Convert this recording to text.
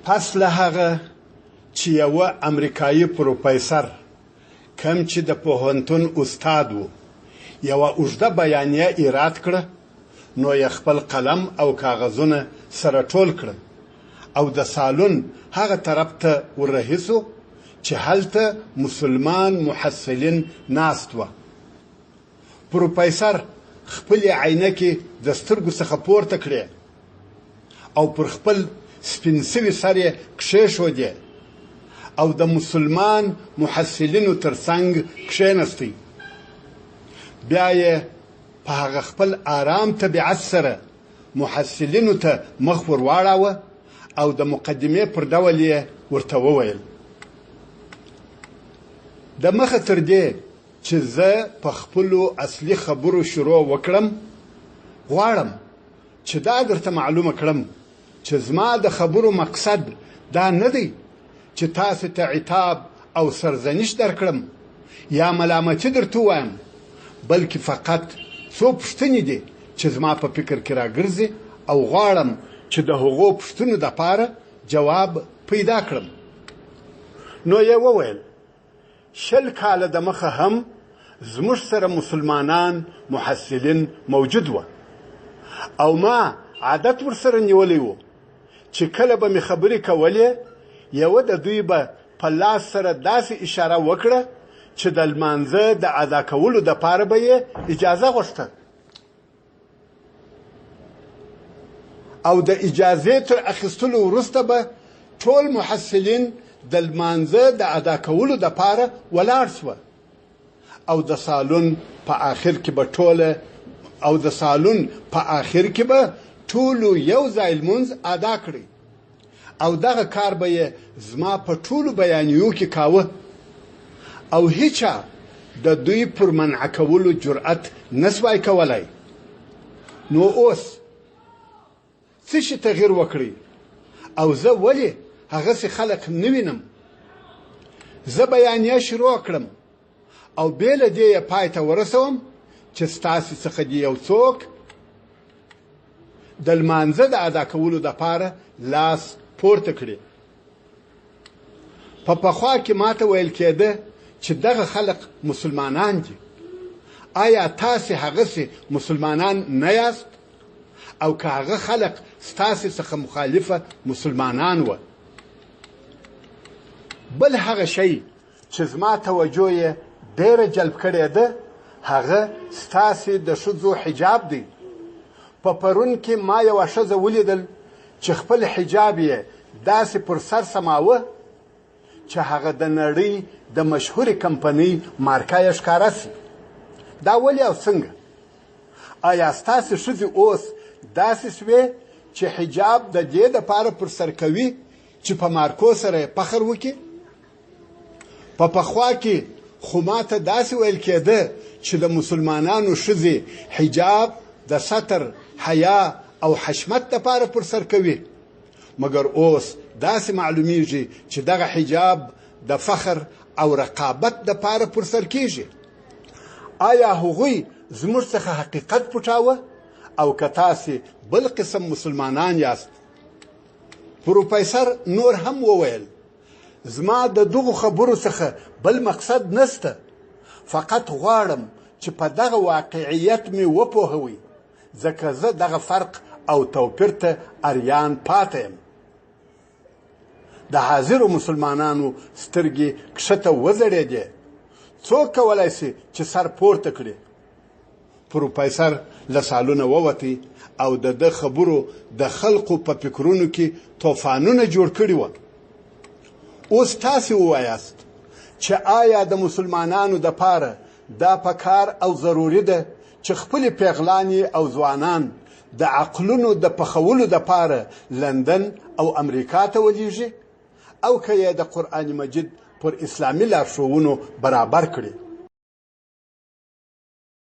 پس له هغه چې یوه امریکایي پروفیسر کم چې د پوهنتون استاد و یوه اوږده بیانیه ایراد کړه نو یې خپل قلم او کاغذونه سره ټول کړل او د سالون هغه طرف ته وررهي سو چې هلته مسلمان محصلین ناست وه. پروفیسر خپلې عینکې د سترګو څخه پورته کړې او پر خپل سپین سوي سر یې کښېښودې او د مسلمان محصلینو تر څنګ کښېنستی. بیا یې په هغه خپل آرام طبیعت سره محصلینو ته مخ ور واړاوه او د مقدمې پر ډول یې ورته وویل: د مخه تر دې چې زه په خپلو اصلي خبرو شروع وکړم غواړم چې دا درته معلومه کړم چې زما د خبرو مقصد دا نه دی چې تاسو ته عتاب او سرزنش درکړم یا ملامتي درته ووایم، بلکې فقط څو پوښتنې دي چې زما په فکر کې راګرځي او غواړم چې د هغو پوښتنو دپاره جواب پیدا کړم. نو یې وویل: 20 کاله د مخه هم زموږ سره مسلمانان محصلین موجود وه او ما عادت ورسره نیولی و چې کله به مې خبرې کولې یوه د دوی به په لاس سره داسې اشاره وکړه چې د لمانځه د ادا کولو دپاره به یې اجازه غوښته او د اجازې تر اخیستلو وروسته به ټول محصلین د لمانځه د ادا کولو دپاره ولاړ سوه او د سالون په آخر کې به ټولو یو ځای لمونځ ادا کړی او دغه کار به یې زما په ټولو بیانیو کې کاوه او هیچا د دوی پر منع کولو جرأت نسوای کولای. نو اوس څه شي تغییر وکړي او زه ولې هغسې خلک نه وینم؟ زه بیانیه شروع کړم او بې له دې یې پای ته ورسوم چې ستاسې څخه دې یو څوک د لمانځه د ادا کولو دپاره لاس پورته کړي. په پخوا کې ماته ویل کېده چې دغه خلق مسلمانان دي. آیا تاسې هغسې مسلمانان نه یاست؟ او که هغه خلق ستاسې څخه مخالفه مسلمانان وه؟ بل هغه شی چې زما توجه یې ډېره جلب کړې ده هغه ستاسې د ښځو حجاب دی. په پرون کې ما یوه ښځه ولیدل چې خپل حجاب یې داسې پر سر سماوه چې هغه د نړۍ د مشهورې کمپنۍ مارکه یې ښکاره سي. دا ولې او څنګه؟ آیا ستاسې ښځې اوس داسې سوې چې حجاب د دې دپاره پر سر کوي چې په مارکو سره یې فخر وکړي؟ په پخوا کې خو ماته داسې ویل کېده چې د مسلمانانو ښځې حجاب د ستر، حیا او حشمت دپاره پر سر کوي، مګر اوس داسې معلومیږي چې دغه حجاب د فخر او رقابت دپاره پر سر کیږي. آیا هغوی زموږ څخه حقیقت پټاوه او که تاسې بل قسم مسلمانان یاست؟ پروفیسر نور هم وویل: زما د دغو خبرو څخه بل مقصد نسته، فقط غواړم چې په دغه واقعیت مې وپوهوئ، ځکه زه دغه فرق او توپیر ته اریان پاته یم. د حاضرو مسلمانانو سترګې کښته وځړېدې. څوک کولی سي چې سر پورته کړي؟ پروفیسر له سالونه ووتی او د ده خبرو د خلقو په فکرونو کې طوفانونه جوړ کړي وه. اوس تاسې ووایاست چې آیا د مسلمانانو دپاره دا پکار او ضروري ده چې خپلې پیغلانې او ځوانان د عقلونو د پخولو دپاره لندن او امریکا ته ولیږي او که یې د قرآن مجید پر اسلامي لارښوونو برابر کړي؟